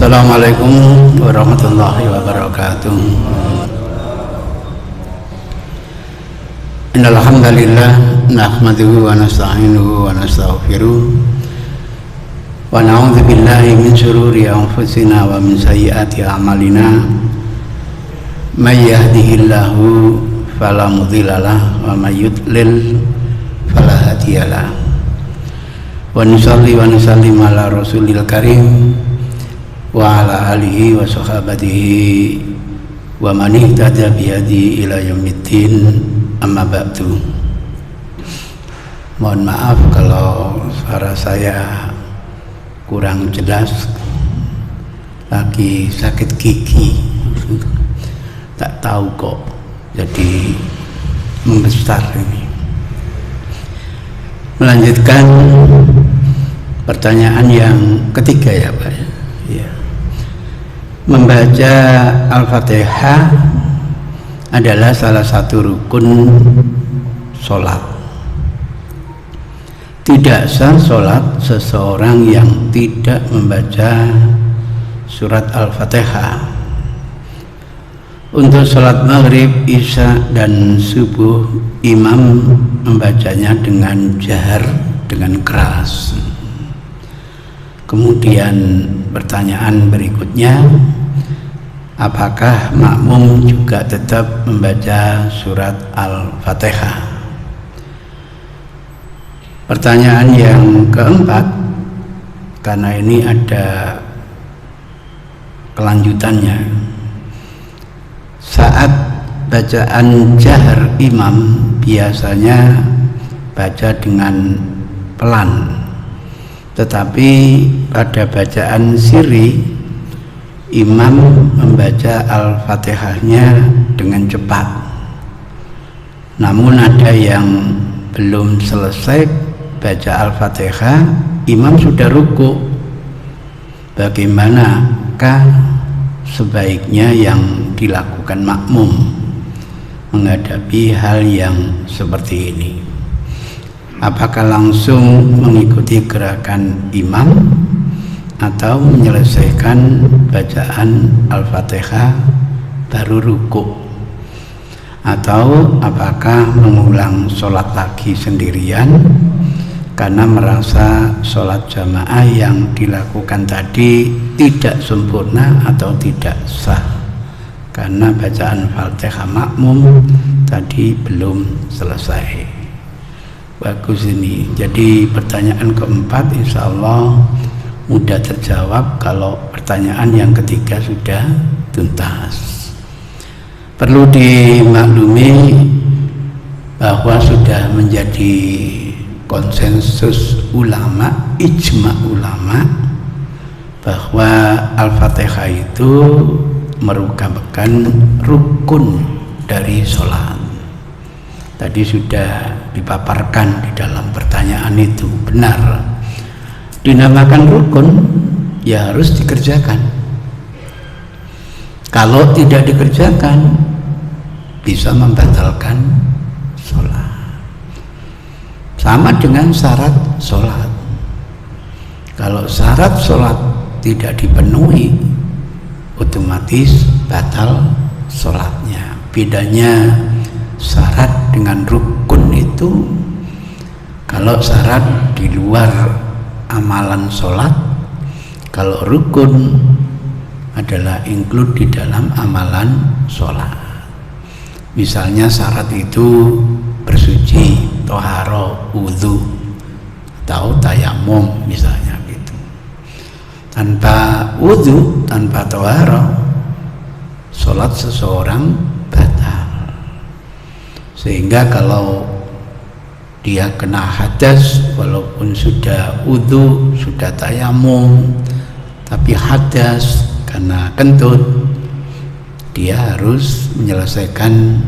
Assalamualaikum warahmatullahi wabarakatuh. Innal hamdalillah nahmaduhu wa nasta'inuhu wa nastaghfiruh wa na'udzu billahi min shururi anfusina wa min sayyiati a'malina. May yahdihillahu fala mudhillalah wa may yudlil fala hadiyalah. Wa nusalli wa nusallim ala rasulil karim wa ala alihi wa sahabatihi wa man ihtada bihadi ila yaumiddin, amma ba'du. Mohon maaf kalau suara saya kurang jelas, lagi sakit gigi, tak tahu kok jadi membesar ini. Melanjutkan pertanyaan yang ketiga ya Pak ya. Membaca Al-Fatihah adalah salah satu rukun sholat. Tidak sah sholat seseorang yang tidak membaca surat Al-Fatihah. Untuk sholat maghrib, isya, dan subuh, imam membacanya dengan jahar, dengan keras. Kemudian pertanyaan berikutnya, apakah makmum juga tetap membaca surat Al-Fatihah? Pertanyaan yang keempat, karena ini ada kelanjutannya. Saat bacaan jahar imam biasanya baca dengan pelan, tetapi pada bacaan sirri imam membaca Al-Fatihahnya dengan cepat. Namun ada yang belum selesai baca Al-Fatihah, imam sudah ruku. Bagaimanakah sebaiknya yang dilakukan makmum menghadapi hal yang seperti ini? Apakah langsung mengikuti gerakan imam atau menyelesaikan bacaan Al-Fatihah baru ruku? Atau apakah mengulang sholat lagi sendirian karena merasa sholat jamaah yang dilakukan tadi tidak sempurna atau tidak sah karena bacaan Fatihah makmum tadi belum selesai? Bagus ini. Jadi pertanyaan keempat insya Allah mudah terjawab kalau pertanyaan yang ketiga sudah tuntas. Perlu dimaklumi bahwa sudah menjadi konsensus ulama, ijma ulama, bahwa Al-Fatihah itu merupakan rukun dari sholat. Tadi sudah dipaparkan di dalam pertanyaan itu, benar. Dinamakan rukun, ya harus dikerjakan. Kalau tidak dikerjakan, bisa membatalkan sholat. Sama dengan syarat sholat. Kalau syarat sholat tidak dipenuhi, otomatis batal sholatnya. Bedanya syarat dengan rukun itu, kalau syarat di luar amalan sholat, kalau rukun adalah include di dalam amalan sholat. Misalnya syarat itu bersuci, toharo, wudhu, atau tayamum misalnya gitu. Tanpa wudhu, tanpa toharo, sholat seseorang batal. Sehingga kalau dia kena hadas, walaupun sudah wudhu, sudah tayamum, tapi hadas karena kentut, dia harus menyelesaikan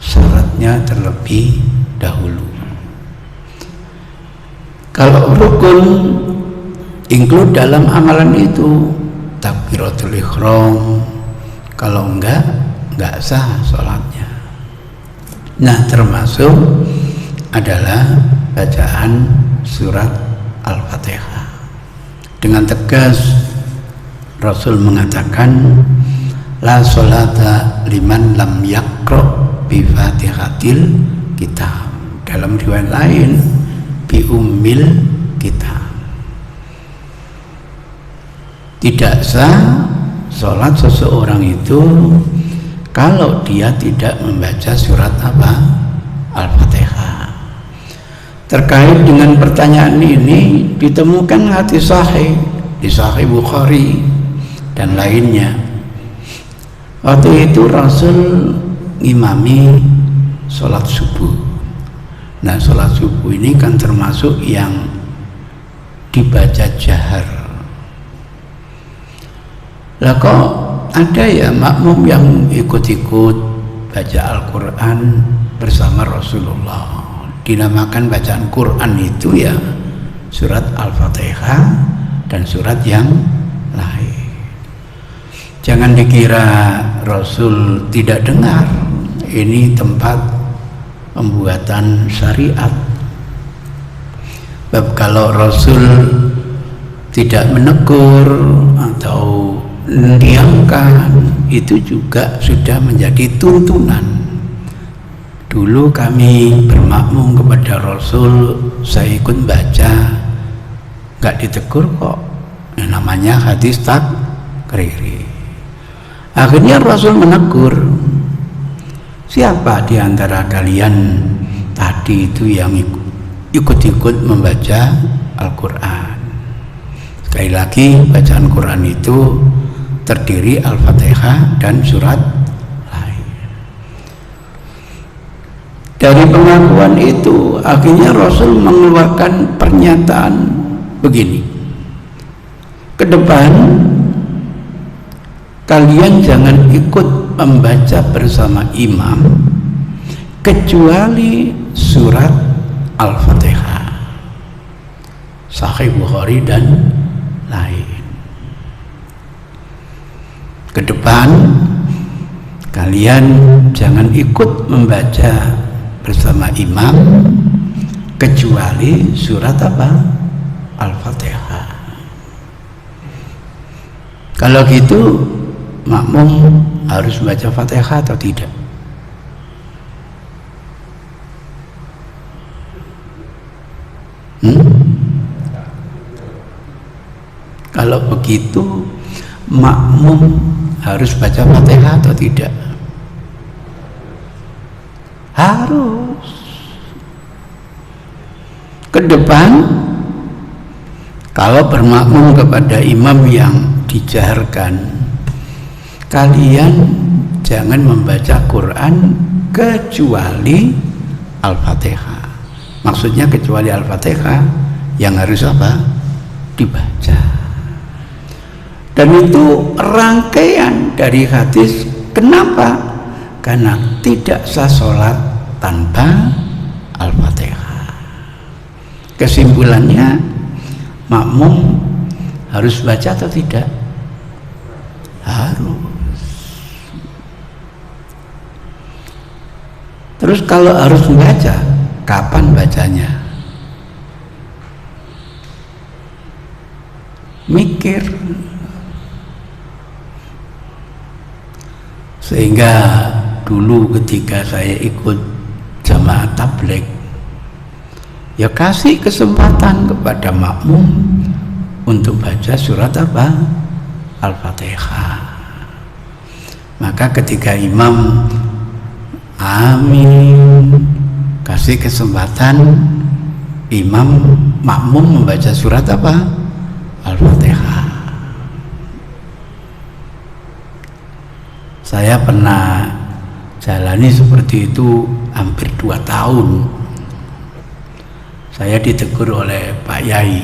syaratnya terlebih dahulu. Kalau rukun include dalam amalan itu takbiratul ihram, kalau enggak sah sholatnya. Nah, termasuk adalah bacaan surat Al-Fatihah. Dengan tegas Rasul mengatakan la sholata liman lam yaqra bi fatihatil kitab. Dalam riwayat lain bi ummil kitab. Tidak sah sholat seseorang itu kalau dia tidak membaca surat apa? Al-Fatihah. Terkait dengan pertanyaan ini ditemukan hadis sahih di Sahih Bukhari dan lainnya. Waktu itu Rasul ngimami sholat subuh. Nah, sholat subuh ini kan termasuk yang dibaca jahar. Lah kok ada ya makmum yang ikut-ikut baca Al-Quran bersama Rasulullah. Dinamakan bacaan Quran itu ya surat Al-Fatihah dan surat yang lain. Jangan dikira Rasul tidak dengar. Ini tempat pembuatan syariat. Bab kalau Rasul tidak menegur atau diamkan, itu juga sudah menjadi tuntunan. Dulu kami bermakmum kepada Rasul, saya ikut baca, nggak ditegur kok. Namanya hadis takriri. Akhirnya Rasul menegur, siapa di antara kalian tadi itu yang ikut-ikut membaca Al-Quran? Sekali lagi, bacaan Quran itu terdiri Al-Fatihah dan surat lain. Dari pengakuan itu akhirnya Rasul mengeluarkan pernyataan begini, ke depan kalian jangan ikut membaca bersama imam kecuali surat Al-Fatihah. Sahih Bukhari dan lain. Ke depan kalian jangan ikut membaca bersama imam kecuali surat apa? Al-Fatihah. Kalau gitu makmum harus baca Fatihah atau tidak? Kalau begitu makmum harus baca Fatihah atau tidak? Harus. Ke depan kalau bermakmum kepada imam yang dijaharkan, kalian jangan membaca Quran kecuali Al-Fatihah. Maksudnya kecuali Al-Fatihah yang harus apa? Dibaca. Dan itu rangkaian dari hadis. Kenapa? Karena tidak sah sholat tanpa Al-Fatihah. Kesimpulannya, makmum harus baca atau tidak? Harus. Terus kalau harus membaca, kapan bacanya? Mikir. Sehingga dulu ketika saya ikut jamaah tabligh, ya kasih kesempatan kepada makmum untuk baca surat apa? Al-Fatihah. Maka ketika imam amin, kasih kesempatan imam makmum membaca surat apa? Al-Fatihah. Saya pernah jalani seperti itu hampir 2 tahun. Saya ditegur oleh Pak Yai,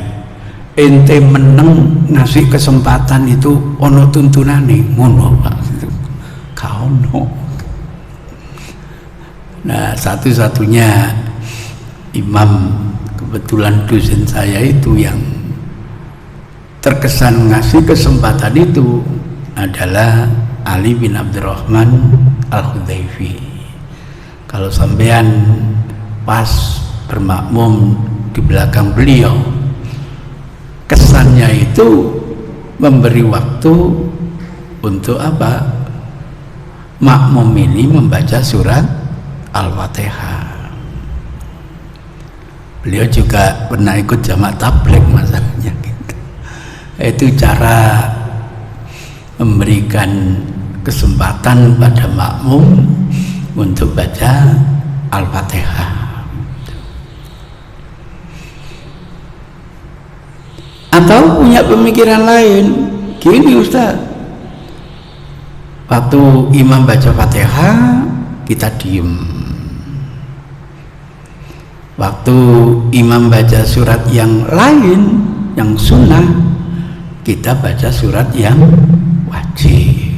ente meneng ngasih kesempatan itu ono tuntunane, ngono Pak. Kaono. Nah, satu-satunya imam kebetulan dosen saya itu yang terkesan ngasih kesempatan itu adalah Ali bin Abdurrahman Al-Hudayfi. Kalau sampean pas bermakmum di belakang beliau, kesannya itu memberi waktu untuk apa? Makmum ini membaca surat Al-Fatihah. Beliau juga pernah ikut jamaah tabligh masalahnya gitu. Itu cara memberikan kesempatan pada makmum untuk baca Al-Fatihah. Atau punya pemikiran lain, gini Ustaz, waktu imam baca Fatihah kita diem, waktu imam baca surat yang lain yang sunnah kita baca surat yang wajib.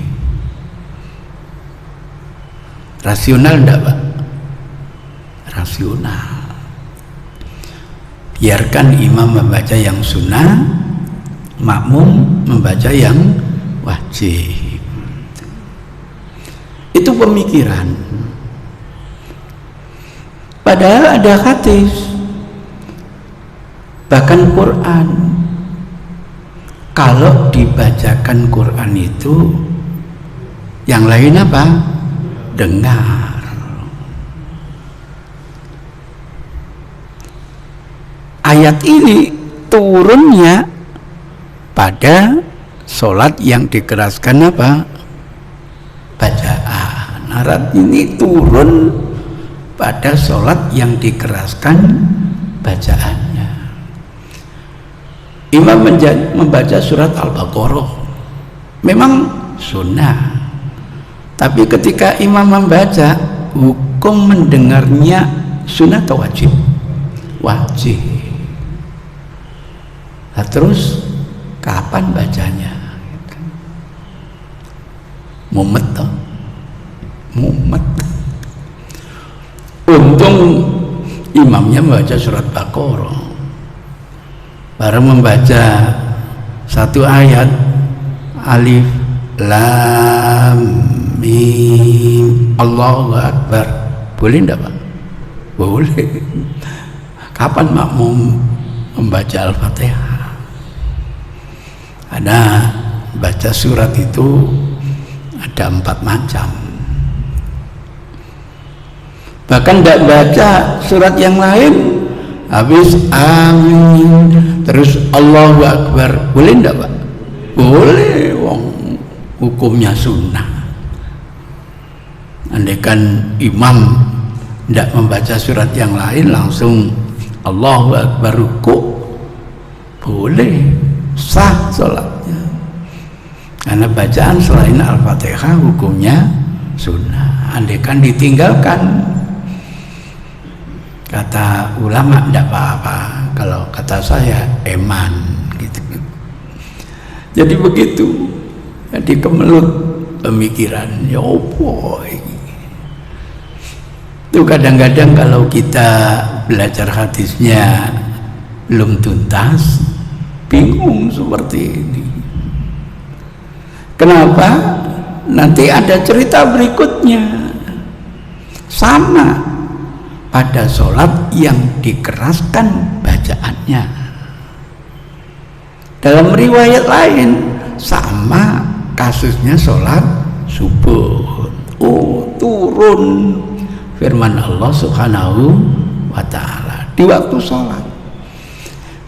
Rasional enggak Pak? Rasional. Biarkan imam membaca yang sunnah, makmum membaca yang wajib. Itu pemikiran. Padahal ada hadis, bahkan Quran. Kalau dibacakan Quran itu yang lain apa? Dengar. Ayat ini turunnya pada sholat yang dikeraskan apa? Bacaan. Ayat ini turun pada sholat yang dikeraskan bacaannya. Imam membaca surat Al-Baqarah memang sunnah, tapi ketika imam membaca, hukum mendengarnya sunnah atau wajib? Wajib. Nah, terus kapan bacanya? Mumet toh, mumet. Untung imamnya membaca surat Baqarah, baru membaca satu ayat, alif lam mim Allahu Akbar. Boleh enggak Pak? Boleh. Kapan makmum membaca Al-Fatihah? Ada baca surat itu ada 4 macam. Bahkan tidak baca surat yang lain, habis amin terus Allahu Akbar, boleh tidak Pak? Boleh, wong hukumnya sunnah. Andaikan imam tidak membaca surat yang lain, langsung Allahu Akbar ruku, boleh, sah sholatnya. Karena bacaan selain Al-Fatihah hukumnya sunnah. Andaikan ditinggalkan, kata ulama tidak apa-apa, kalau kata saya eman gitu. Jadi begitu, jadi kemelut pemikiran, ya boy. Itu kadang-kadang kalau kita belajar hadisnya belum tuntas, bingung seperti ini. Kenapa? Nanti ada cerita berikutnya, sama pada sholat yang dikeraskan bacaannya. Dalam riwayat lain sama kasusnya sholat subuh. Oh, turun firman Allah Subhanahu wa ta'ala di waktu sholat.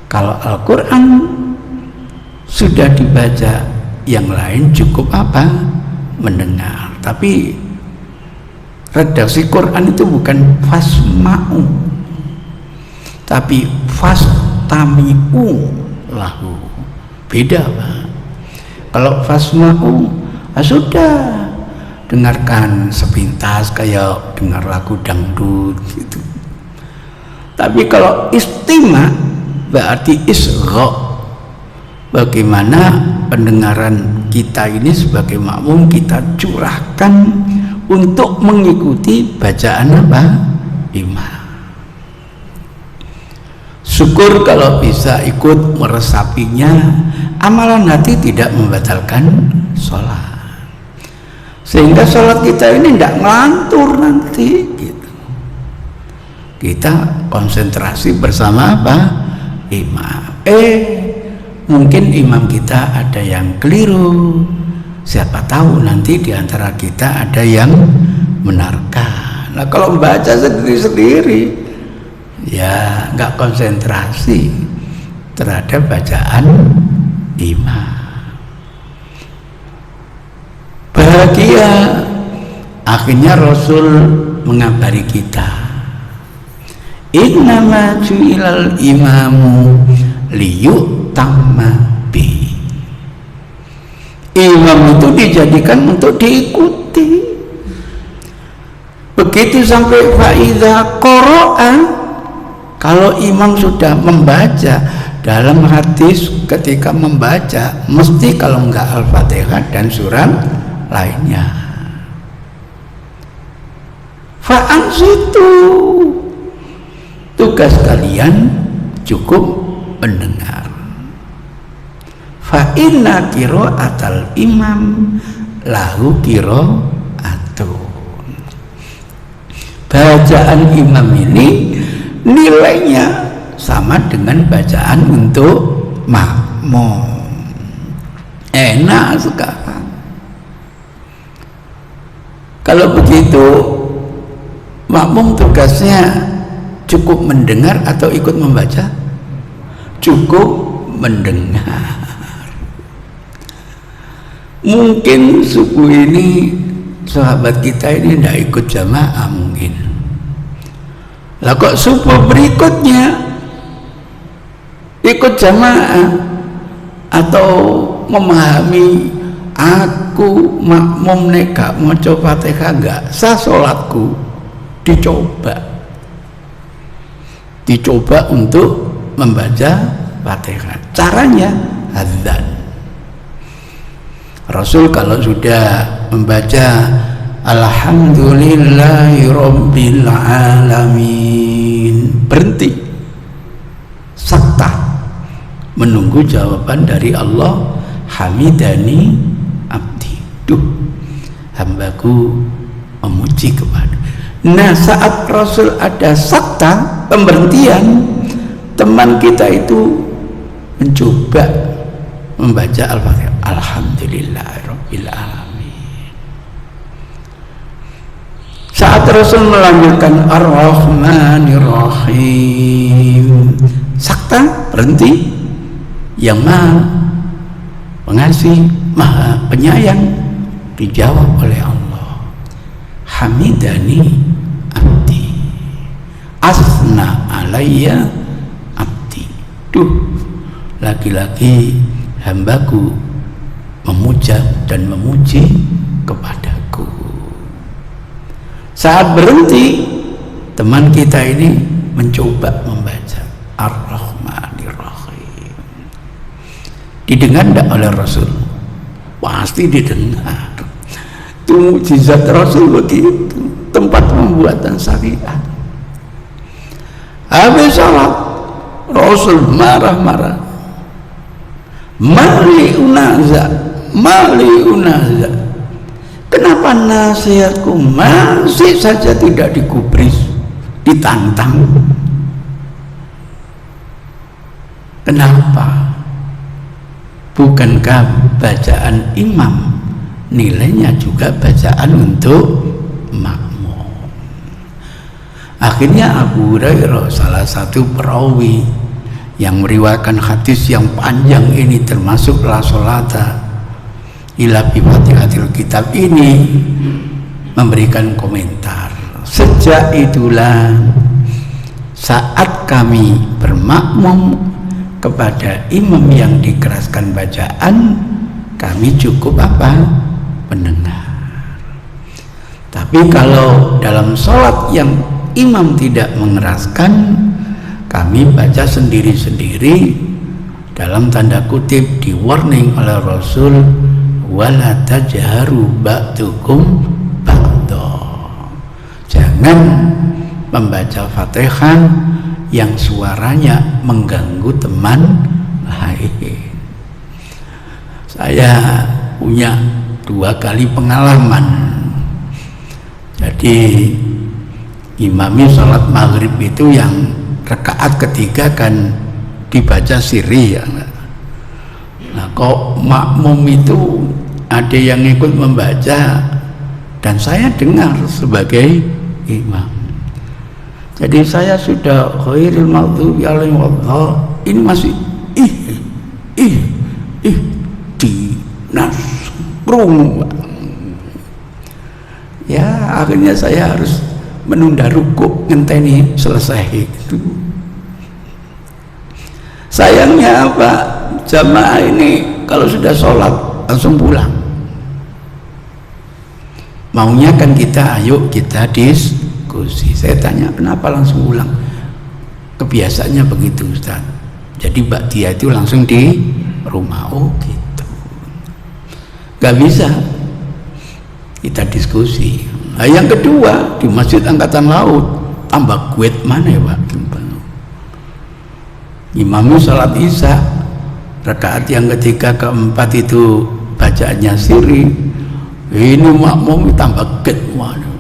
Kalau Al-Quran sudah dibaca, yang lain cukup apa? Mendengar. Tapi redaksi Quran itu bukan fasma'u, tapi fastami'u lahu. Beda Pak. Kalau fasma'u, sudah dengarkan sepintas kayak dengar lagu dangdut gitu. Tapi kalau istima berarti isgha, bagaimana pendengaran kita ini sebagai makmum kita curahkan untuk mengikuti bacaan apa? Imam. Syukur kalau bisa ikut meresapinya, amalan hati tidak membatalkan sholat. Sehingga sholat kita ini tidak ngelantur nanti gitu. Kita konsentrasi bersama apa? Imam. mungkin imam kita ada yang keliru, siapa tahu nanti diantara kita ada yang benarkan. Nah kalau membaca sendiri-sendiri ya nggak konsentrasi terhadap bacaan imam. Bahagia akhirnya Rasul mengabari kita, innama ju'ilal imamu liyutamma bi. Imam itu dijadikan untuk diikuti. Begitu sampai faidha qara'a, kalau imam sudah membaca, dalam hadis ketika membaca mesti kalau enggak Al-Fatihah dan surat lainnya, fa'ansitu, tugas kalian cukup mendengar. Fa inna qira'atal imam lahu qira'atun. Bacaan imam ini nilainya sama dengan bacaan untuk makmum. Enak sekarang. Kalau begitu makmum tugasnya cukup mendengar atau ikut membaca? Cukup mendengar. Mungkin suku ini, sahabat kita ini tidak ikut jamaah mungkin. Lah kok suku berikutnya ikut jamaah atau memahami, aku makmum nek gak maca Fatihah gak sah salatku, dicoba untuk membaca Fatihah. Caranya adzan. Rasul kalau sudah membaca Alhamdulillahirabbil alamin, berhenti, sakta, menunggu jawaban dari Allah. Hamidani abdi, duh hambaku memuji kepada. Nah saat Rasul ada sakta, pemberhentian, teman kita itu mencoba membaca Al-Fatihah, Alhamdulillahirabbil alamin. Saat Rasul melanjutkan Ar-Rahmanir-Rahim, sakta, berhenti. Yang Maha Pengasih, Maha Penyayang, dijawab oleh Allah, Hamidani abdi, asna alayya abdi, duh laki-laki hambaku memuja dan memuji kepadaku. Saat berhenti, teman kita ini mencoba membaca Ar-Rahmanir-Rahim. Didengar tidak oleh Rasul? Pasti didengar. Itu mukjizat Rasul begitu, tempat pembuatan syariat. Habis salat, Rasul marah-marah. Mali unaza, kenapa nasihatku masih saja tidak digubris, ditantang? Kenapa? Bukankah bacaan imam nilainya juga bacaan untuk makmum? Akhirnya Abu Hurairah, salah satu perawi yang meriwayatkan hadis yang panjang ini, termasuk la sholata illa bi fatihatil kitab ini, memberikan komentar. Sejak itulah saat kami bermakmum kepada imam yang dikeraskan bacaan, kami cukup mendengar. Tapi kalau dalam sholat yang imam tidak mengeraskan, kami baca sendiri-sendiri, dalam tanda kutip di warning oleh Rasul, wala tajharu ba'dukum ba'da, jangan membaca Fatihah yang suaranya mengganggu teman lain. Saya punya 2 kali pengalaman. Jadi imami sholat maghrib itu yang rakaat ketiga kan dibaca sirri ya. kok makmum itu ada yang ikut membaca dan saya dengar sebagai imam. Jadi saya sudah ghairil maghdubi alaihim waladhdallin, ini masih di nasrung. Ya akhirnya saya harus menunda rukuk ngenteni selesai itu. Sayangnya apa, jamaah ini kalau sudah sholat langsung pulang. Maunya kan kita ayo kita diskusi. Saya tanya kenapa langsung pulang, kebiasaannya begitu Ustaz. Jadi Ba'diyah itu langsung di rumah. Oh gitu, gak bisa kita diskusi. Nah, yang kedua di Masjid Angkatan Laut tambah kuat mana ya Pak? Imamnya sholat isya rakaat yang ketiga keempat itu bacaannya sirri, ini makmum tambah kuat mana?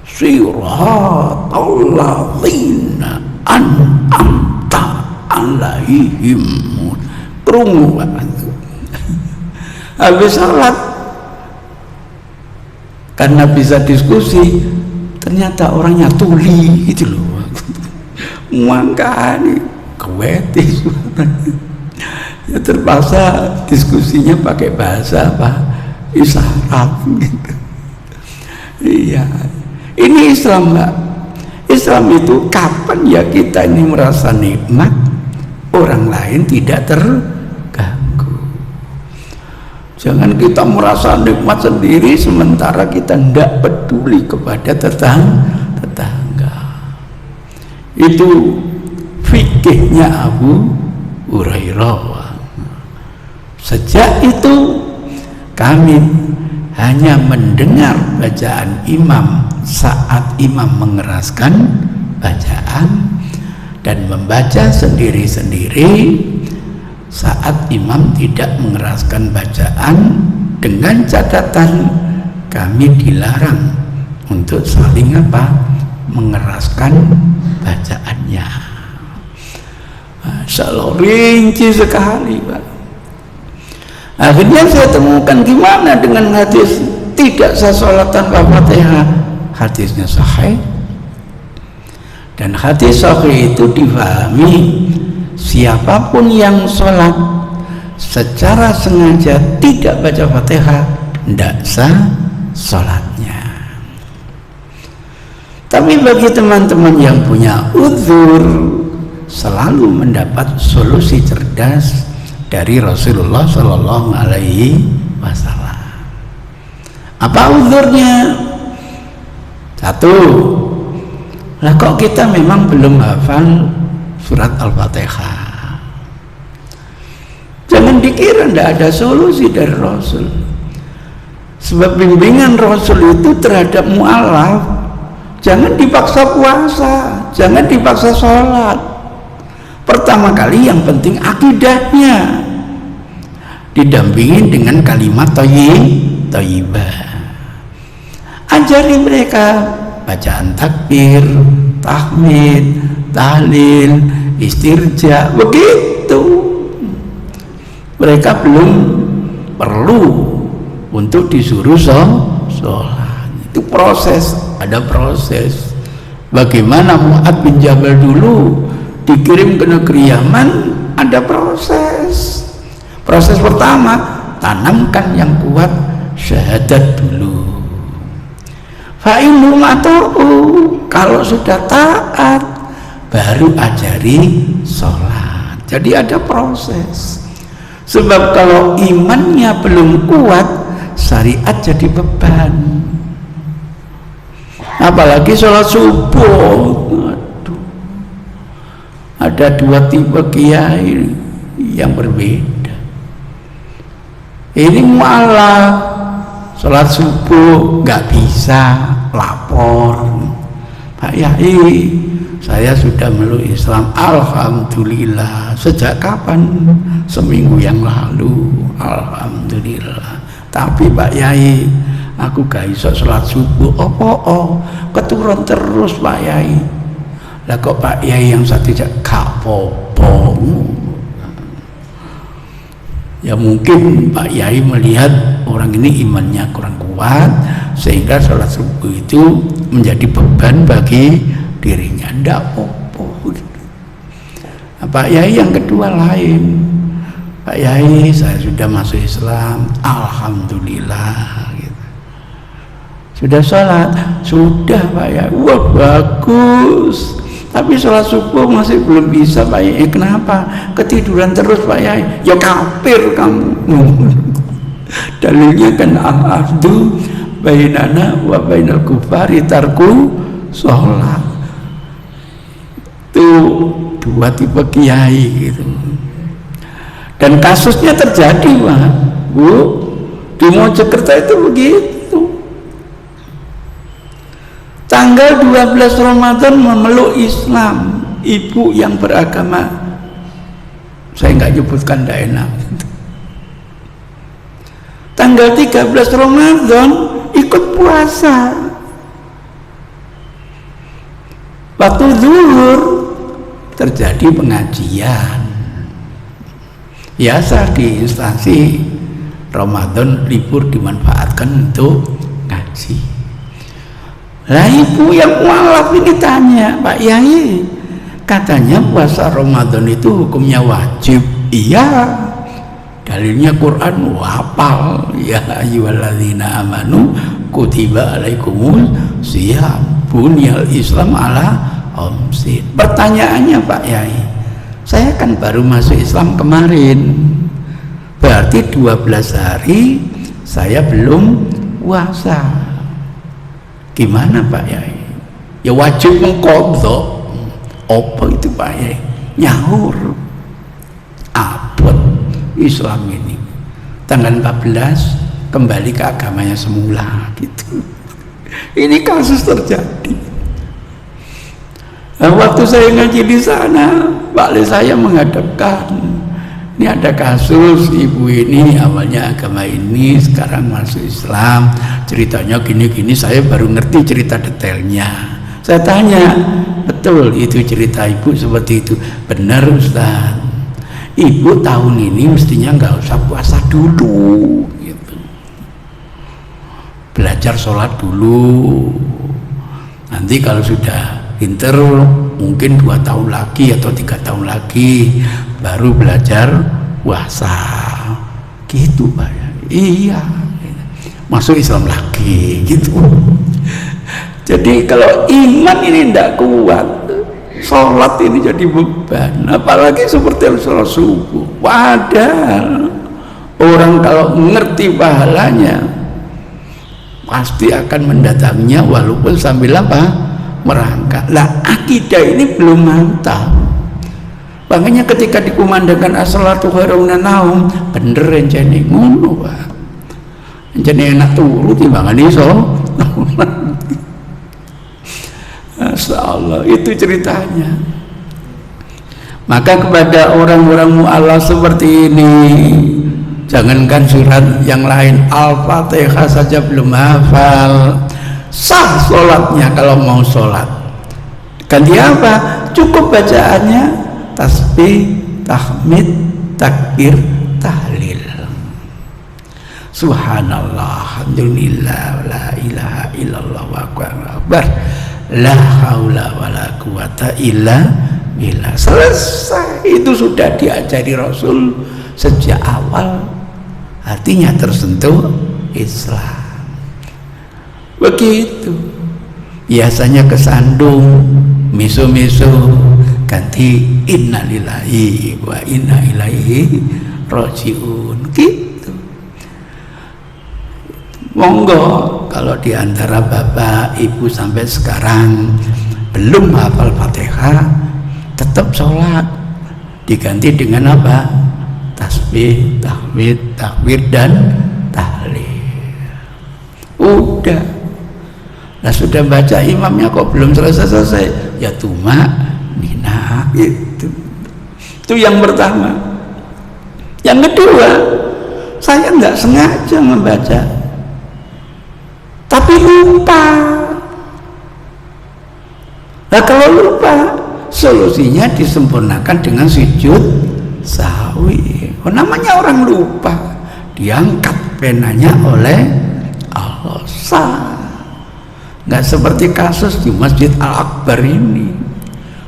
Siratal ladzina an'amta alaihim. Krungu habis sholat karena bisa diskusi, ternyata orangnya tuli gitu loh. Makanya kewetis ya terpaksa diskusinya pakai bahasa apa, isyarat gitu. Iya, ini Islam Mbak. Islam itu kapan ya kita ini merasa nikmat, orang lain tidak terganggu. Jangan kita merasa nikmat sendiri sementara kita tidak peduli kepada tetangga. Itu fikihnya Abu Hurairah. Sejak itu kami hanya mendengar bacaan imam saat imam mengeraskan bacaan dan membaca sendiri-sendiri saat imam tidak mengeraskan bacaan, dengan catatan kami dilarang untuk saling mengeraskan bacaannya. Masya Allah, rinci sekali Pak. Akhirnya saya temukan gimana dengan hadis tidak sah sholat tanpa Fatihah. Hadisnya sahih, dan hadis sahih itu difahami siapapun yang sholat secara sengaja tidak baca Fatihah tidak sah sholatnya. Tapi bagi teman-teman yang punya uzur, selalu mendapat solusi cerdas dari Rasulullah Shallallahu Alaihi Wasallam. Apa uzurnya? Satu, lah kok kita memang belum hafal surat Al-Fatihah. Jangan dikira tidak ada solusi dari Rasul. Sebab bimbingan Rasul itu terhadap mu'alaf, jangan dipaksa puasa, jangan dipaksa sholat. Pertama kali yang penting akidahnya, didampingin dengan kalimat thayyibah. Ajari mereka bacaan takbir, tahmid, tahlil, istirja, begitu. Mereka belum perlu untuk disuruh sholat. Itu proses, ada proses. Bagaimana Mu'adz bin Jabal dulu dikirim ke negeri Yaman, ada proses. Proses pertama, tanamkan yang kuat syahadat dulu. Fa'inhum ata'u, kalau sudah taat baru ajari sholat. Jadi ada proses. Sebab kalau imannya belum kuat, syariat jadi beban. Apalagi sholat subuh. Aduh. Ada dua tipe kiai yang berbeda. Ini mu'alaf, sholat subuh nggak bisa, lapor, Pak Yai, saya sudah meluk Islam, alhamdulillah. Sejak kapan? Seminggu yang lalu, alhamdulillah. Tapi Pak Yai, aku gak iso sholat subuh. Keturun terus Pak Yai. Lah kok Pak Yai yang satu gak apa-apa. Ya mungkin Pak Yai melihat orang ini imannya kurang kuat sehingga sholat subuh itu menjadi beban bagi dirinya. Ndak apa-apa gitu. Nah, Pak Yai yang kedua lain. Pak Yai, saya sudah masuk Islam, alhamdulillah gitu. Sudah sholat? Sudah Pak Yai. Wah bagus. Tapi sholat subuh masih belum bisa Pak Yai. Kenapa? Ketiduran terus Pak Yai. Ya kafir kamu. Dalilnya kan al-ahdu bainana wa bainal kufari tarku sholat. Tuh dua tipe kiai gitu. Dan kasusnya terjadi Pak Bu, di Mojokerto itu begitu. Tanggal 12 Ramadan memeluk Islam, ibu yang beragama, saya nggak nyebutkan, tidak enak. Tanggal 13 Ramadan ikut puasa. Waktu zuhur terjadi pengajian. Biasa di instansi Ramadan libur dimanfaatkan untuk ngaji. Lah ibu yang mualaf ini tanya, Pak Yai, katanya puasa Ramadan itu hukumnya wajib. Iya, dalilnya Quran, hafal ya ayyuhalladzina amanu kutiba alaikumul shiyam bunyal Islam ala khamsin. Pertanyaannya Pak Yai, saya kan baru masuk Islam kemarin, berarti 12 hari saya belum puasa. Gimana Pak Yai? Ya wajib mengqadha. Apa itu Pak Yai? Nyaur. Abot Islam ini. Tanggal 14 kembali ke agamanya semula gitu. Ini kasus terjadi. Nah, waktu saya ngaji di sana, Pak Le saya menghadapkan, ini ada kasus ibu ini awalnya agama ini, sekarang masuk Islam, ceritanya gini-gini, saya baru ngerti cerita detailnya. Saya tanya, betul itu cerita ibu seperti itu? Benar Ustaz, ibu tahun ini mestinya nggak usah puasa dulu gitu. Belajar sholat dulu, nanti kalau sudah pinter mungkin 2 tahun lagi atau 3 tahun lagi baru belajar puasa gitu Pak. Iya, masuk Islam lagi gitu. Jadi kalau iman ini tidak kuat, sholat ini jadi beban, apalagi seperti sholat subuh. Padahal orang kalau mengerti pahalanya pasti akan mendatanginya walaupun sambil apa? Merangkak. Lah akidah ini belum mantap. Makanya ketika dikumandangkan as-salatu khairun minan naum, bener encene ngono Pak. Encene enak turu timbangan iso. Masyaallah, itu ceritanya. Maka kepada orang-orang mu'alaf seperti ini, jangankan surat yang lain, Al-Fatihah saja belum hafal, sah sholatnya kalau mau sholat. Ganti apa? Cukup bacaannya tasbih, tahmid, takbir, tahlil. Subhanallah, alhamdulillah, la ilaha illallah wa akbar, la haula wa la quwata illa billah. Selesai. Itu sudah diajari Rasul sejak awal, hatinya tersentuh Islam. Begitu. Biasanya kesandung, miso-miso, ganti innalillahi wa inna ilaihi rajiun gitu. Monggo kalau diantara bapak ibu sampai sekarang belum hafal Fatihah, tetap sholat, diganti dengan apa? Tasbih, tahmid, takbir, dan tahlil. Udah. Nah sudah baca imamnya kok belum selesai-selesai, ya tuma nina gitu. Itu yang pertama. Yang kedua, saya nggak sengaja membaca, tapi lupa. Nah kalau lupa, solusinya disempurnakan dengan sujud sahwi. Namanya orang lupa, diangkat penanya oleh Allah, sah. Nggak seperti kasus di Masjid Al-Akbar ini.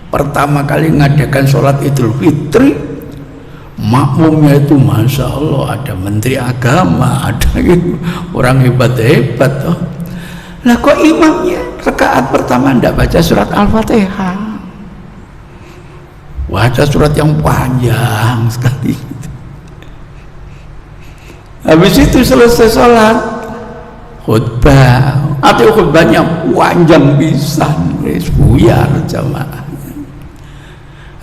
Pertama kali ngadakan sholat Idul Fitri, makmumnya itu Masya Allah, ada menteri agama, ada orang hebat-hebat. Lah kok imamnya rakaat pertama ndak baca surat Al-Fatihah, baca surat yang panjang sekali. Habis itu selesai sholat, khutbah, atau khutbahnya panjang pisan, buyar jamaah.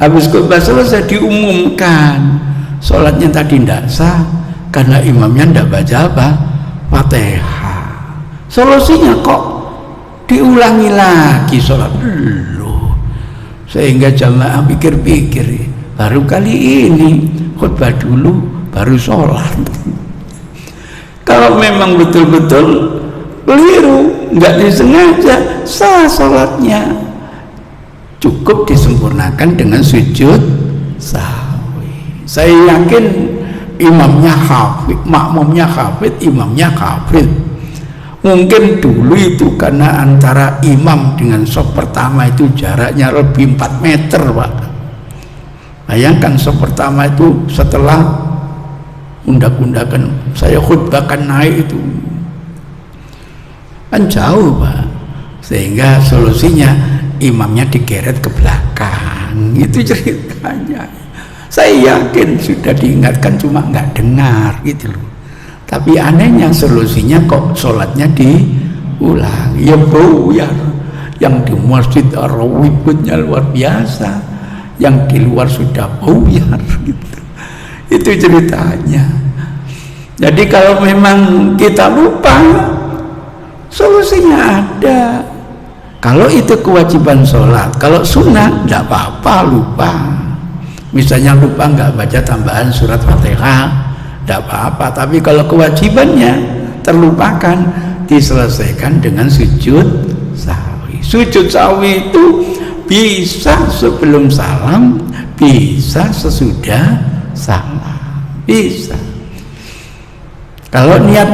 Habis khutbah selesai diumumkan sholatnya tadi ndak sah karena imamnya ndak baca apa? Fatihah. Solusinya kok diulangi lagi sholat dulu, sehingga jamaah pikir-pikir, baru kali ini khutbah dulu baru sholat. Kalau memang betul-betul keliru, nggak disengaja, sah sholatnya, cukup disempurnakan dengan sujud sahwi. Saya yakin imamnya hafid, makmumnya hafid, imamnya hafid. Mungkin dulu itu karena antara imam dengan saf pertama itu jaraknya lebih 4 meter, Pak. Bayangkan saf pertama itu setelah undak-undakan saya khutbahkan naik itu kan jauh, Pak. Sehingga solusinya imamnya digeret ke belakang. Itu ceritanya. Saya yakin sudah diingatkan, cuma nggak dengar gitu loh. Tapi anehnya solusinya kok sholatnya diulang. Ya buyar. Yang di masjid ributnya luar biasa, yang di luar sudah buyar gitu. Itu ceritanya. Jadi kalau memang kita lupa, solusinya ada. Kalau itu kewajiban sholat, kalau sunnah tidak apa-apa lupa. Misalnya lupa nggak baca tambahan surat Fatihah, tidak apa-apa. Tapi kalau kewajibannya terlupakan, diselesaikan dengan sujud sahwi. Sujud sahwi itu bisa sebelum salam, bisa sesudah salam, bisa. Kalau niat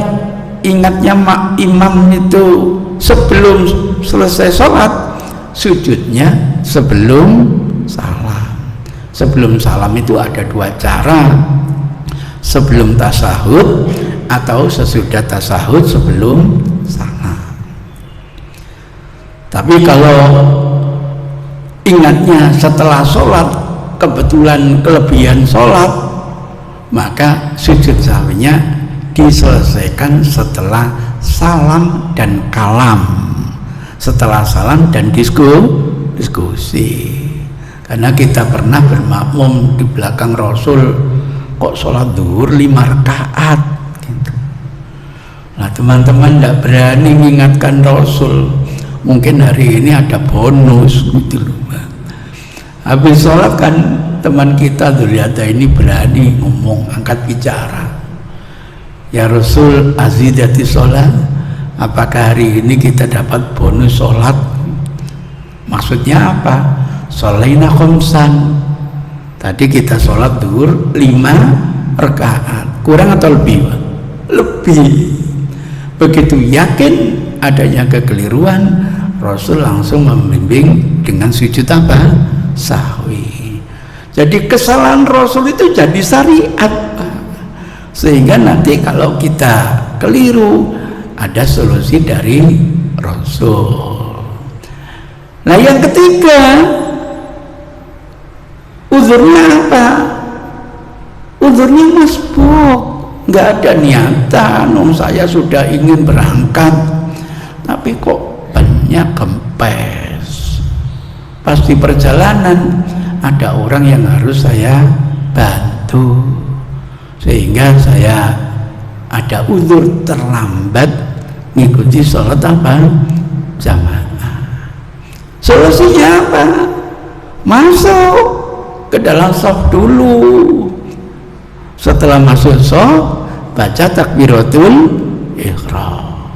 ingatnya imam itu sebelum selesai sholat, sujudnya sebelum salam. Sebelum salam itu ada 2 cara, sebelum tasahud atau sesudah tasahud sebelum salam. Tapi kalau ingatnya setelah sholat, kebetulan kelebihan sholat, maka sujud sahwinya diselesaikan setelah salam dan kalam, setelah salam dan diskusi. Karena kita pernah bermakmum di belakang Rasul, kok sholat zuhur 5 rakaat gitu. Nah teman-teman tidak berani mengingatkan Rasul, mungkin hari ini ada bonus gitu loh. Habis sholat kan teman kita Dzuliyada ini berani ngomong, angkat bicara, ya Rasul, azidati sholat, apakah hari ini kita dapat bonus sholat? Maksudnya apa? Sholaina khomsan, tadi kita sholat zuhur 5 rakaat, kurang atau lebih? Lebih. Begitu yakin adanya kekeliruan, Rasul langsung membimbing dengan sujud apa? Sahwi. Jadi kesalahan Rasul itu jadi syariat, sehingga nanti kalau kita keliru ada solusi dari Rasul. Nah yang ketiga, uzurnya apa? Uzurnya masbuk, nggak ada niatan. Saya sudah ingin berangkat, tapi kok bannya kempes. Pas di perjalanan ada orang yang harus saya bantu, sehingga saya ada uzur terlambat mengikuti sholat apa? Jamaah. Solusinya apa? Masuk ke dalam shaf dulu. Setelah masuk shaf, baca takbiratul ihram.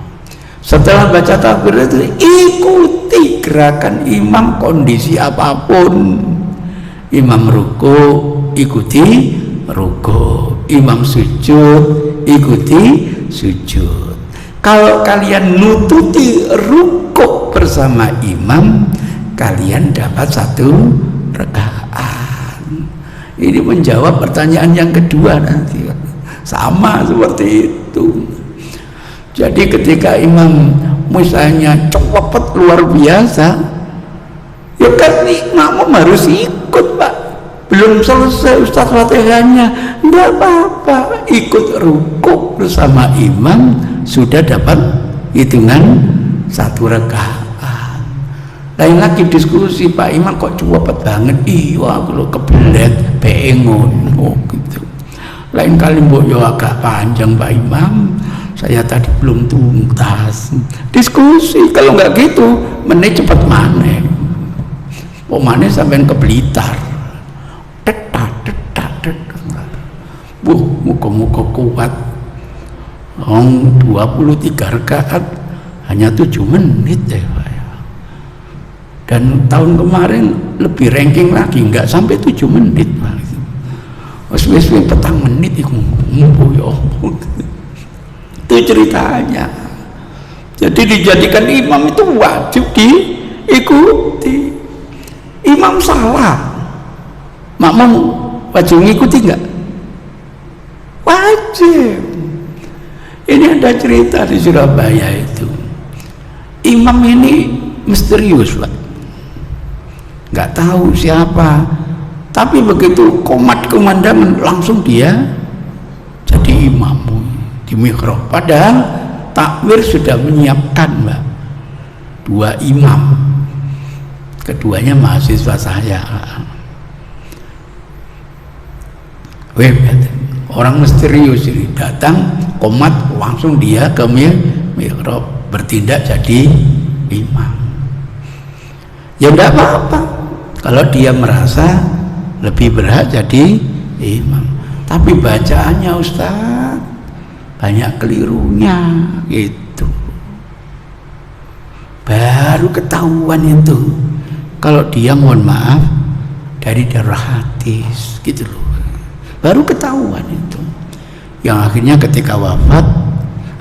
Setelah baca takbiratul, ikuti gerakan imam kondisi apapun. Imam ruku, ikuti rukuk, imam sujud ikuti sujud. Kalau kalian nututi rukuk bersama imam, kalian dapat 1 rakaat. Ini menjawab pertanyaan yang kedua nanti, sama seperti itu. Jadi ketika imam misalnya cepet luar biasa, ya kan makmum harus ikut, Pak. Belum selesai Ustaz Fatihahnya, enggak apa-apa, ikut rukuk bersama imam, sudah dapat hitungan 1 rakaat. Lain lagi diskusi, Pak Imam kok cepet banget, iya aku lo kebelet pengen gitu. Lain kali mbok yo agak panjang Pak Imam, saya tadi belum tuntas. Diskusi, kalau nggak gitu menit cepet maneh. Mau maneh sampean ke Blitar. Muka-muka kuat. 23 rakaat hanya 7 menit ya Pak. Dan tahun kemarin lebih ranking lagi, nggak sampai 7 menit Pak. Wes petang menit itu itu ceritanya. Jadi dijadikan imam itu wajib diikuti. Imam salah, makmum wajib ngikuti nggak? Wajib. Ini ada cerita di Surabaya itu, imam ini misterius Pak, nggak tahu siapa, tapi begitu komat komandangan langsung dia jadi imam di mihrab. Padahal takbir sudah menyiapkan Mbak 2 imam, keduanya mahasiswa saya. Orang misterius ini datang komat langsung dia ke mihrab bertindak jadi imam. Ya enggak apa-apa kalau dia merasa lebih berhak jadi imam, tapi bacaannya Ustaz banyak kelirunya gitu. Baru ketahuan itu kalau dia mohon maaf dari darah hadis gitu loh, baru ketahuan itu. Yang akhirnya ketika wafat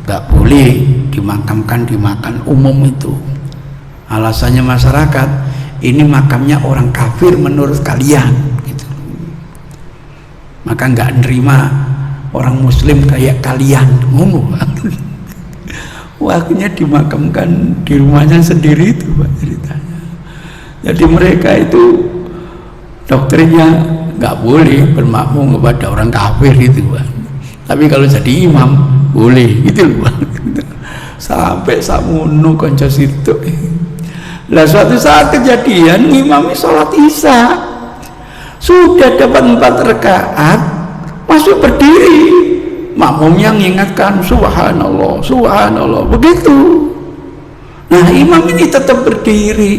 nggak boleh dimakamkan di makam umum itu. Alasannya masyarakat, ini makamnya orang kafir menurut kalian gitu. Maka nggak nerima orang muslim kayak kalian, ngomong. Akhirnya dimakamkan di rumahnya sendiri itu Pak ceritanya. Jadi mereka itu doktrinnya nggak boleh bermakmum kepada orang kafir itu Pak. Tapi kalau jadi imam boleh gitu loh. Sampai sakmono konco situ. Lah suatu saat kejadian imam sholat isya sudah dapat 4 rakaat masuk berdiri, makmumnya mengingatkan subhanallah subhanallah begitu. Nah imam ini tetap berdiri.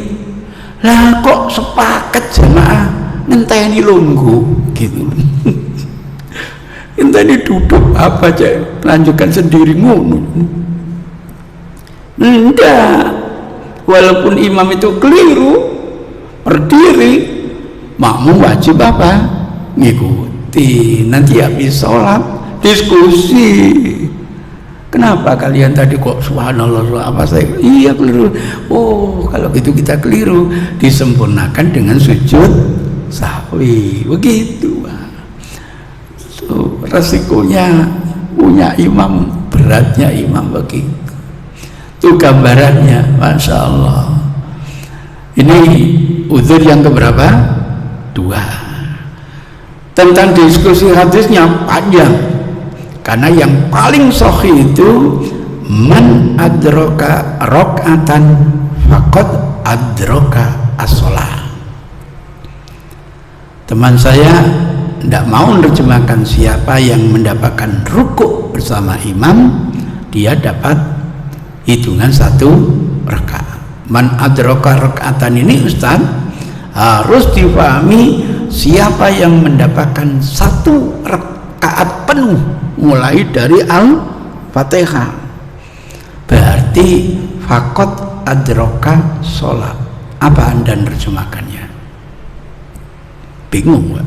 Lah kok sepakat jemaah ngenteni lungguh gitu. Ngenteni duduk apa aja lanjutkan sendiri ngono. Enggak, walaupun imam itu keliru berdiri, makmum wajib apa? Ngikuti. Nanti habis sholat diskusi, kenapa kalian tadi kok subhanallah apa saya iya keliru. Oh kalau gitu kita keliru, disempurnakan dengan sujud sahwi begitu. So, resikonya punya imam, beratnya imam begitu. Itu gambarannya, Masya Allah. Ini uzur yang keberapa? 2. Tentang diskusi hadisnya panjang, karena yang paling sahih itu man adroka rokatan faqad adroka as-sholah. Teman saya tidak mau menerjemahkan siapa yang mendapatkan rukuk bersama imam dia dapat hitungan 1 rakaat. Man adroka rakaatan ini Ustaz harus dipahami siapa yang mendapatkan 1 rakaat penuh mulai dari Al-Fatihah, berarti faqad adroka sholat. Apa Anda menerjemahkannya? Bingung Pak?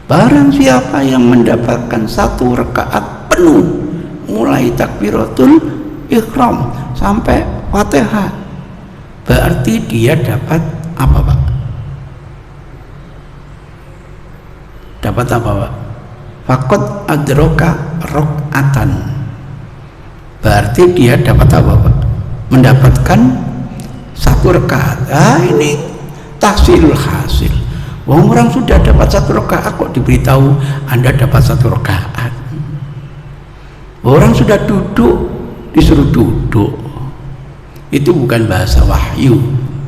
Barang siapa yang mendapatkan 1 rakaat penuh mulai takbiratul ihram sampai Fatihah, berarti dia dapat apa, Pak? Dapat apa, Pak? Faqad adraka rakaatan. Berarti dia dapat apa, Pak? Mendapatkan 1 rakaat. Ini tahsilul hasil. Orang sudah dapat 1 rakaat kok diberitahu Anda dapat 1 rakaat. Orang sudah duduk disuruh duduk. Itu bukan bahasa wahyu,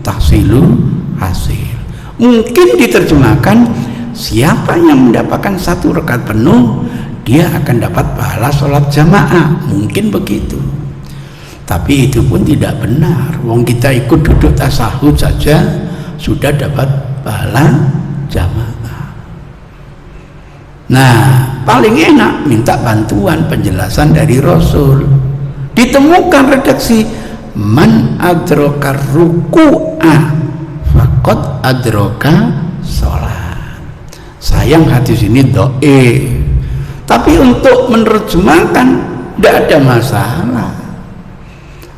tahsilul hasil. Mungkin diterjemahkan siapa yang mendapatkan 1 rakaat penuh dia akan dapat pahala sholat jamaah, mungkin begitu. Tapi itu pun tidak benar. Wong kita ikut duduk tasahud saja sudah dapat pahala jamaah. Nah, paling enak minta bantuan penjelasan dari Rasul. Ditemukan redaksi man adraka ruku'a faqad adraka sholat. Sayang hadis ini dhaif. Tapi untuk menerjemahkan tidak ada masalah.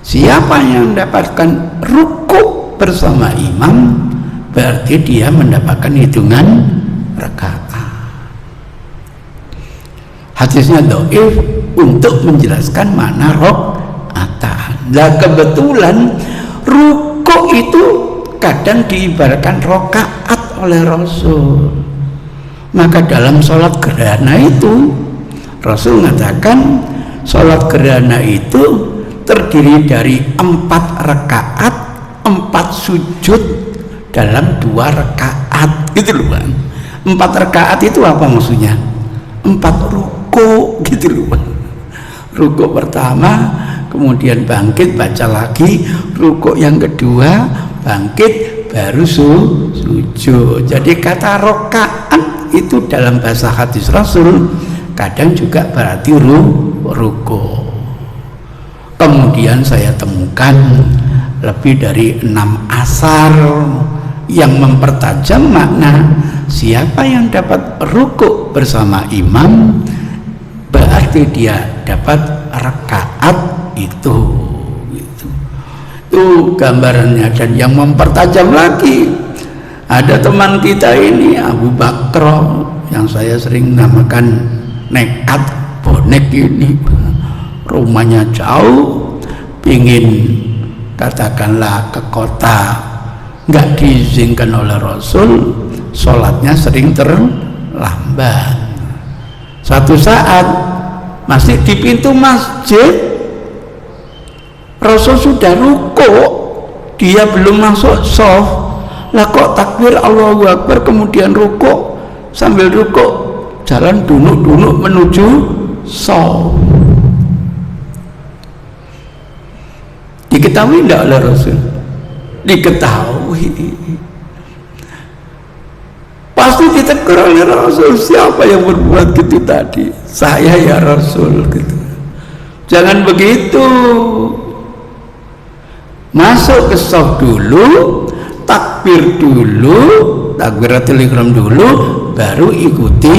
Siapa yang mendapatkan ruku bersama imam berarti dia mendapatkan hitungan rakaat. Hadisnya dhaif untuk menjelaskan makna rakaatan. Nah, kebetulan ruku itu kadang diibaratkan rakaat oleh Rasul. Maka dalam sholat gerhana itu Rasul mengatakan sholat gerhana itu terdiri dari 4 rakaat, 4 sujud dalam 2 rakaat, gitu loh, Bang. 4 rakaat itu apa maksudnya? 4 ruku, gitu loh, Bang. Ruku pertama, kemudian bangkit baca lagi, ruku yang kedua bangkit baru sujud. Jadi kata rakaat itu dalam bahasa hadis Rasul kadang juga berarti ruku. Kemudian saya temukan lebih dari 6 asar yang mempertajam makna siapa yang dapat ruku bersama imam berarti dia dapat rakaat itu. Itu gambarannya. Dan yang mempertajam lagi ada teman kita ini Abu Bakr yang saya sering namakan nekat bonek ini. Rumahnya jauh, pingin katakanlah ke kota, nggak diizinkan oleh Rasul, sholatnya sering terlambat. Satu saat masih di pintu masjid, Rasul sudah ruku, dia belum masuk shaf. Lah kok takbir Allahu Akbar kemudian ruku, sambil ruku jalan dunuk-dunuk menuju shaf. Diketahui tidak oleh Rasul? Diketahui. Pasti ditegur oleh Rasul. Siapa yang berbuat gitu tadi? Saya ya Rasul gitu. Jangan begitu. Masuk ke shaf dulu, takbir dulu, takbiratul ihram dulu, baru ikuti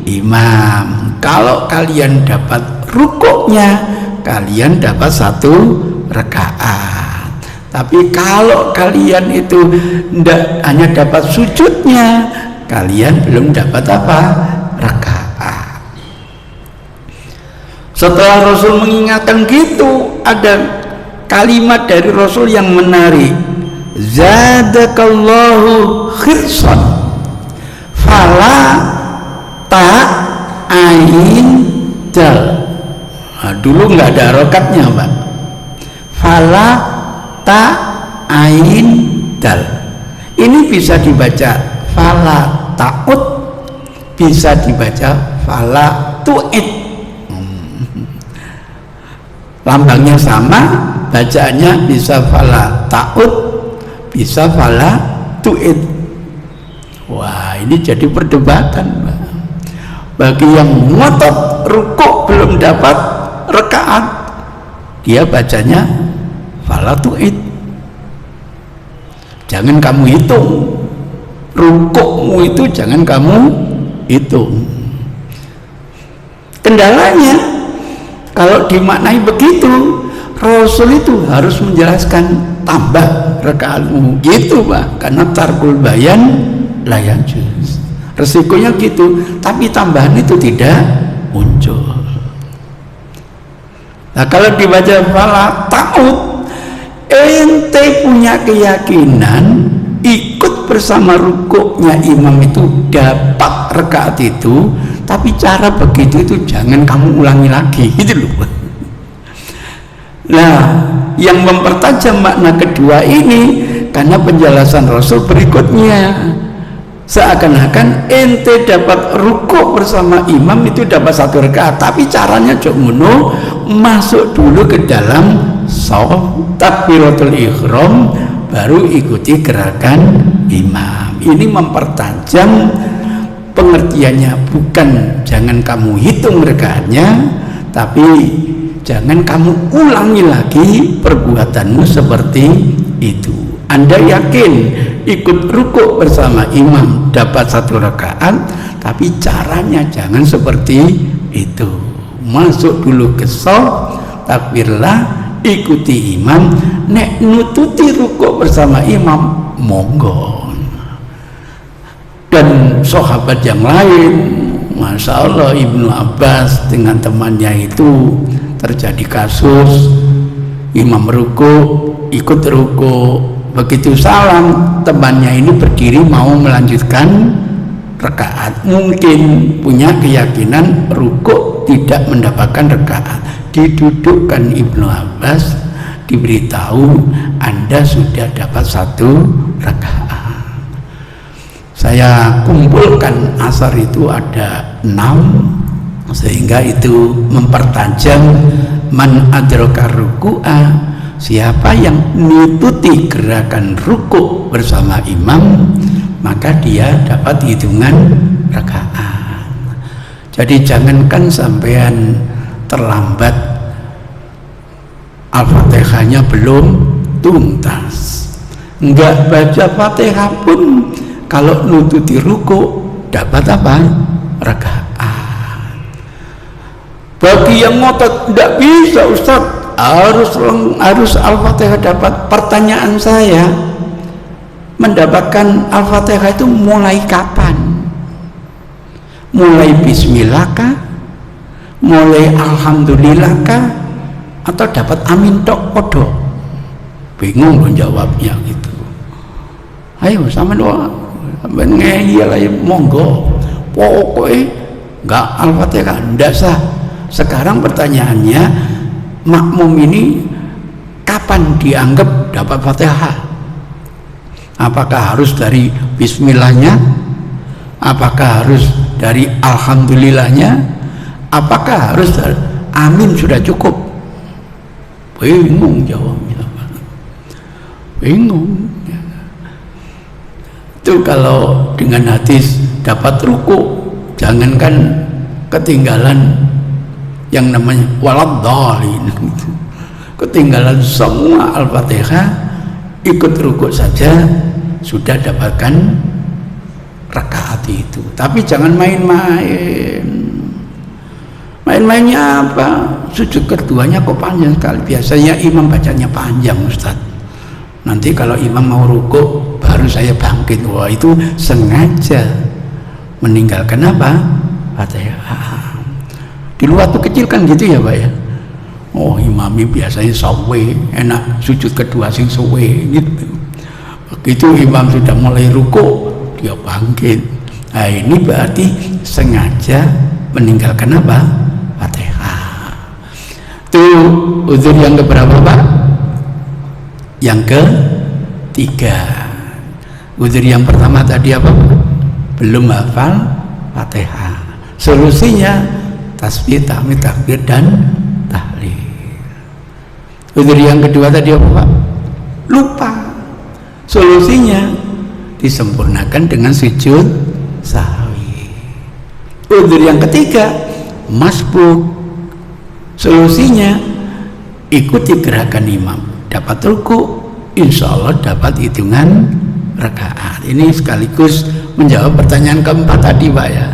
imam. Kalau kalian dapat rukuknya, kalian dapat 1 rakaat. Tapi kalau kalian itu hanya dapat sujudnya, kalian belum dapat apa? Rakaat. Setelah Rasul mengingatkan gitu, ada kalimat dari Rasul yang menarik. Zadakallahu khirsan fala ta ain dal. Nah, dulu nggak ada rokatnya, Pak. Fala ta ain dal. Ini bisa dibaca fala ta'ud, bisa dibaca fala tu'id. Lambangnya sama, bacaannya bisa fala ta'ud, bisa fala tu'id. Wah, ini jadi perdebatan, Pak. Bagi yang ngotot rukuk belum dapat rakaat, dia bacanya fala tu'id. Jangan kamu hitung rukukmu itu, jangan kamu hitung. Kendalanya kalau dimaknai begitu, Rasul itu harus menjelaskan tambah rakaatmu gitu Pak, karena tarkul bayan la yajuz. Resikonya gitu, tapi tambahan itu tidak muncul. Nah kalau dibaca fala ta'ud, ente punya keyakinan ikut bersama rukuknya imam itu dapat rakaat itu, tapi cara begitu itu jangan kamu ulangi lagi gitu loh. Nah yang mempertajam makna kedua ini karena penjelasan Rasul berikutnya, seakan-akan ente dapat rukuk bersama imam itu dapat 1 rakaat, tapi caranya jomono masuk dulu ke dalam shaf takbiratul ihram baru ikuti gerakan imam. Ini mempertajam pengertiannya, bukan jangan kamu hitung rakaatnya, tapi jangan kamu ulangi lagi perbuatanmu seperti itu. Anda yakin ikut rukuk bersama imam dapat 1 rakaat, tapi caranya jangan seperti itu. Masuk dulu ke shaf, takbirlah, ikuti imam, nek nututi rukuk bersama imam monggo. Dan sahabat yang lain, Masya Allah, Ibnu Abbas dengan temannya itu terjadi kasus imam rukuk, ikut rukuk, begitu salam temannya ini berdiri mau melanjutkan rakaat, mungkin punya keyakinan rukuk tidak mendapatkan rakaat, didudukkan Ibnu Abbas, diberitahu Anda sudah dapat 1 rakaat. Saya kumpulkan asar itu ada 6, sehingga itu mempertajam man adraka ruku'a, siapa yang mengikuti gerakan rukuk bersama imam maka dia dapat hitungan rakaat. Jadi jangankan sampean terlambat, Al-Fatihahnya belum tuntas, enggak baca Fatihah pun kalau nututi rukuk dapat apa? Rakaat. Bagi yang ngotot tidak bisa Ustaz, harus Al-Fatihah dapat. Pertanyaan saya, mendapatkan Al-Fatihah itu mulai kapan? Mulai Bismillah kah? Mulai Alhamdulillah kah? Atau dapat amin tok podo? Bingung menjawabnya gitu. Ayo sama doa ngeyel aja monggo, pokoknya enggak Al-Fatihah enggak sah. Sekarang pertanyaannya, makmum ini kapan dianggap dapat Fatihah? Apakah harus dari Bismillahnya? Apakah harus dari Alhamdulillahnya? Apakah harus dari Amin sudah cukup? Bingung jawabnya, bingung. Itu kalau dengan hadis dapat ruku, jangankan ketinggalan yang namanya waladhdallin, ketinggalan semua Al-Fatihah, ikut ruku saja sudah dapatkan rakaat itu. Tapi jangan main-main. Main-mainnya apa? Sujud keduanya kok panjang sekali. Biasanya imam bacanya panjang Ustaz. Nanti kalau imam mau rukuk baru saya bangkit. Wah, itu sengaja meninggalkan apa? Fatihah. Di luar tuh kecil kan gitu ya Pak ya. Oh, imami biasanya sawe, enak sujud kedua sing sawe gitu. Begitu imam sudah mulai rukuk, dia bangkit. Nah, ini berarti sengaja meninggalkan apa? Fatihah. Itu uzur yang keberapa Pak? Yang ketiga. Uzur yang pertama tadi apa? Belum hafal Fatihah. Solusinya tasbih, tahmid, takbir dan tahlil. Uzur yang kedua tadi apa Pak? Lupa. Solusinya disempurnakan dengan sujud sahwi. Uzur yang ketiga masbuk. Solusinya ikuti gerakan imam, dapat ruku, insya Allah dapat hitungan rakaat. Ini sekaligus menjawab pertanyaan keempat tadi Pak ya.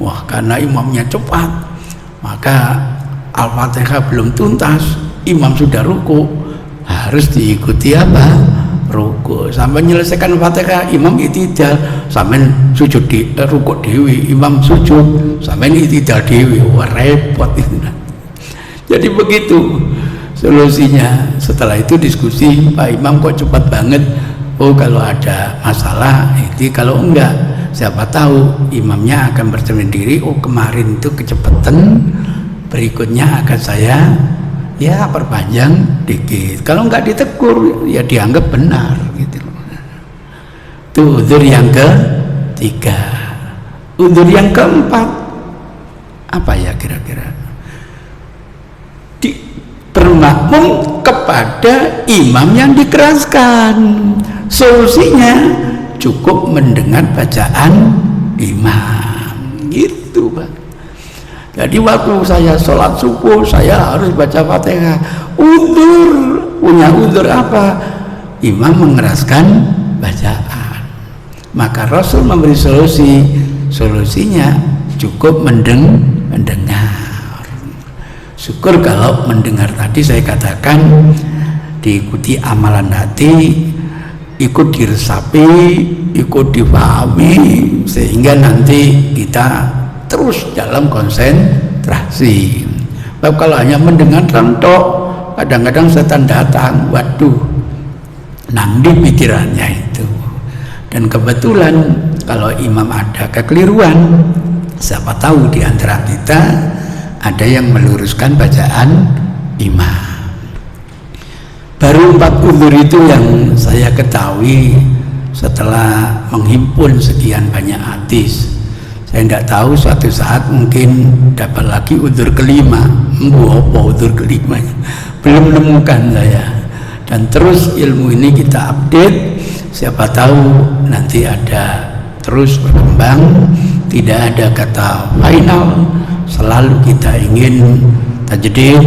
Wah, karena imamnya cepat, maka Al-Fatihah belum tuntas, imam sudah ruku, harus diikuti apa? Ruku. Sampai menyelesaikan Fatihah, imam itidal, sampai sujud di ruku dewi, imam sujud, sampai itidal dewi. Wah, repot itu. Jadi begitu solusinya. Setelah itu diskusi, Pak Imam kok cepat banget? Oh, kalau ada masalah itu, kalau enggak, siapa tahu imamnya akan bercermin diri. Oh, kemarin itu kecepatan, berikutnya akan saya ya perpanjang dikit. Kalau enggak ditegur, ya dianggap benar gitu. Itu uzur yang ketiga. Uzur yang keempat apa ya kira-kira? Bermakmum kepada imam yang dikeraskan. Solusinya cukup mendengar bacaan imam gitu, Pak. Jadi waktu saya sholat subuh, saya harus baca Fatihah. Uzur, punya uzur apa? Imam mengeraskan bacaan. Maka Rasul memberi solusi. Solusinya cukup mendengar. Syukur kalau mendengar tadi saya katakan diikuti amalan hati, ikut diresapi, ikut dipahami, sehingga nanti kita terus dalam konsentrasi. Tapi kalau hanya mendengar tok, kadang-kadang setan datang, waduh, nang di pikirannya itu. Dan kebetulan kalau imam ada kekeliruan, siapa tahu di antara kita ada yang meluruskan bacaan imam. Baru 4 uzur itu yang saya ketahui setelah menghimpun sekian banyak hadis. Saya tidak tahu suatu saat mungkin dapat lagi uzur kelima. Apa uzur kelimanya? Belum menemukan saya. Dan terus ilmu ini kita update. Siapa tahu nanti ada terus berkembang. Tidak ada kata final. Selalu kita ingin tajdid,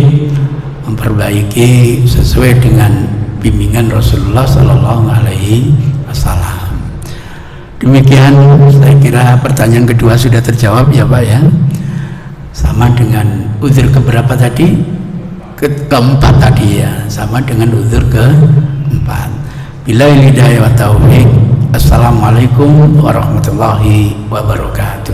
memperbaiki sesuai dengan bimbingan Rasulullah Sallallahu Alaihi Wasallam. Demikian, saya kira pertanyaan kedua sudah terjawab ya Pak ya. Sama dengan uzur keberapa tadi? Keempat tadi ya, sama dengan uzur keempat. Billahi hidayah wa taufiq. Assalamualaikum warahmatullahi wabarakatuh.